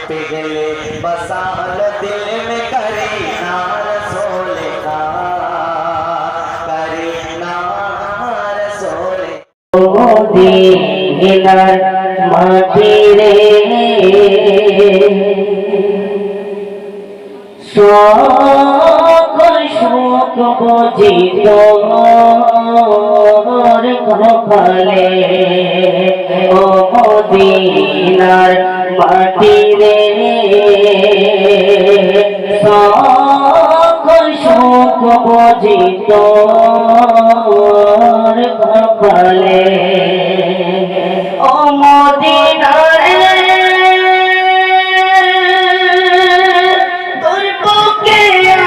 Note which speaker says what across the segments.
Speaker 1: पिघले बसाल दिल में करीना रसूल का, करीना रसूल
Speaker 2: মদিনার মাটি রে সকল সুখ বুঝি তোর কপালে। ও মদিনার মাটি রে সকল সুখ বুঝি তোর কপালে। ও মদিনার তোর বুকে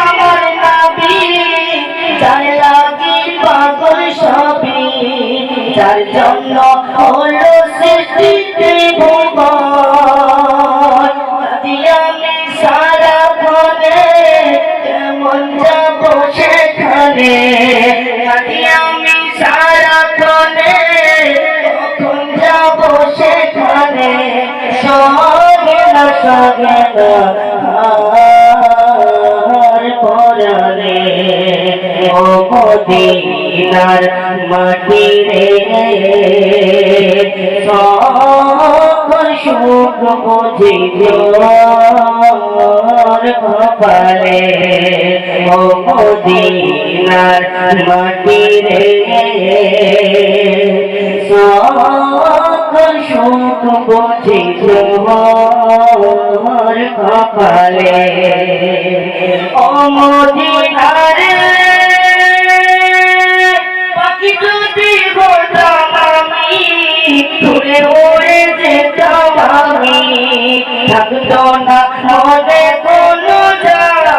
Speaker 2: আমার নবী, যার লাগি পাগল সবই, যার জন্য হলো সৃষ্টি ত্রিভুবন। যদি আমি সারাক্ষণে কেমন যাব সেখানে, যদি আমি সারাক্ষণে কখন যাব সেখানে, সঙ্গে না সঙ্গে না আর পরানে। ও মদিনার মাটি রে সকল সুখ বুঝি তোর কপালে। ও মদিনার মাটি রে সকল সুখ বুঝি তোর কপালে। ও মদিনার পাখি যদি হতাম আমি, দূরে উড়ে যেতাম আমি, থাকতো না মনে কোনো জ্বালা।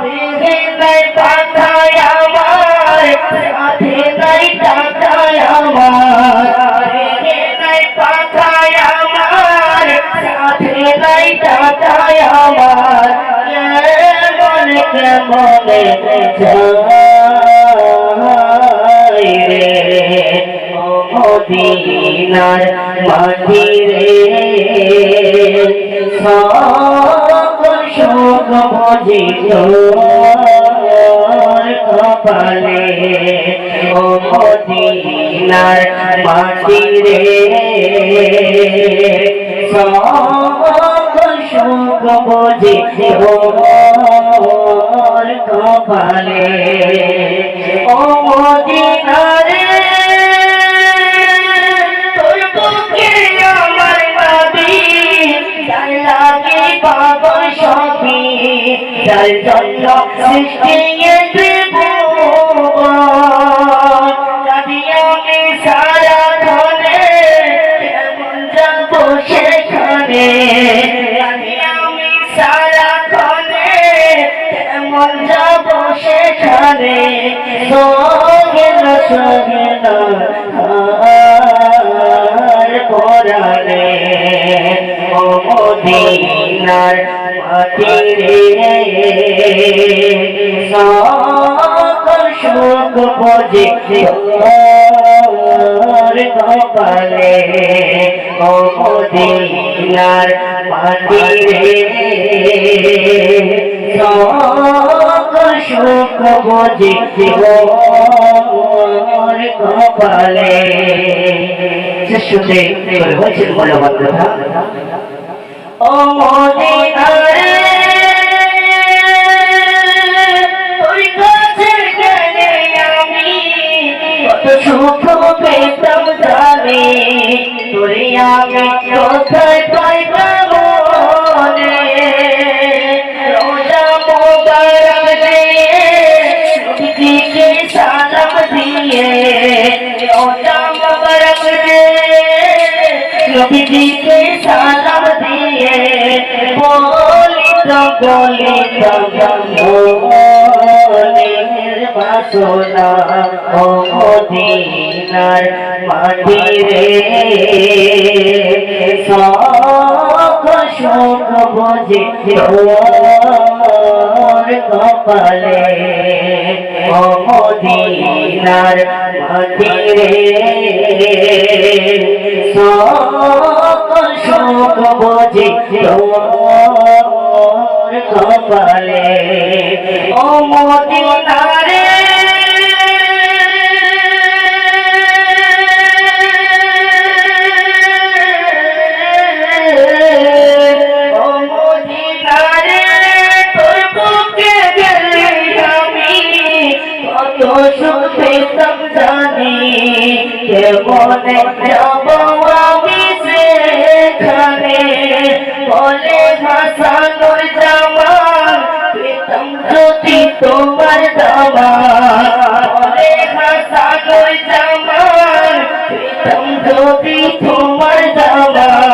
Speaker 2: দেহে নাই পাতায় আমার, সাথে নাই টাকায় আমার, দেহে নাই পাতায় আমার, সাথে নাই টাকায় আমার, কেমনে কেমনে যাই রে। ও মদিনার মাটি রে সকল সুখ বুঝি তোর কপালে। ও মদিনার মাটি রে সকল সুখ বুঝি তোর কপালে। ও মদিনার তোর বুকে আমার নবী, যার লাগি পাগল সবই, যার জন্য সৃষ্টি ত্রিভুবন। যদি আমি সারাক্ষণে কেমন যাব সেখানে, যদি আমি সারাক্ষণে কেমন যাব সেখানে, সঙ্গে না সঙ্গে না আর পরানে। ও মদিনার মাটি রে সকল সুখ বুঝি তোর কপালে। ও মদিনার মাটি রে সকল সুখ বুঝি তোর কপালে। শেষ শুনতে হয়েছিল মূল্যবান কথা। ও মদিনার তোর কাছে গেলে আমি কত সুখ পেতাম জানি, তোরে আমি কোথায় পাইতাম মনে। রোজা মোবারক দিয়ে নবীজিকে সালাম দিয়ে, রোজা মোবারক দিয়ে নবীজিকে সালাম দিয়ে, বলিত বলিত মনের বাসনা। ও মদিনার মাটি রে সকল সুখ বুঝি তোর কপালে। ও মদিনার মাটি রে সকল সুখ ও মদিনারে জানি কেমনে যাব আমি সেখানে বলে হাসানুর জামান পেতাম যদি তোমার দামান বলে হাসানুর জামান পেতাম যদি তোমার দামান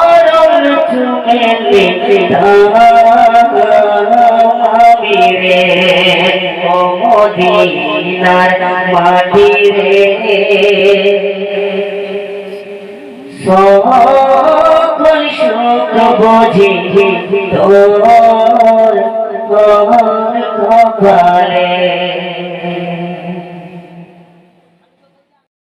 Speaker 2: চরণ চুমে লিখিতাম আমি রে ও মদিনার মাটি রে সকল সুখ বুঝি তোর কপালে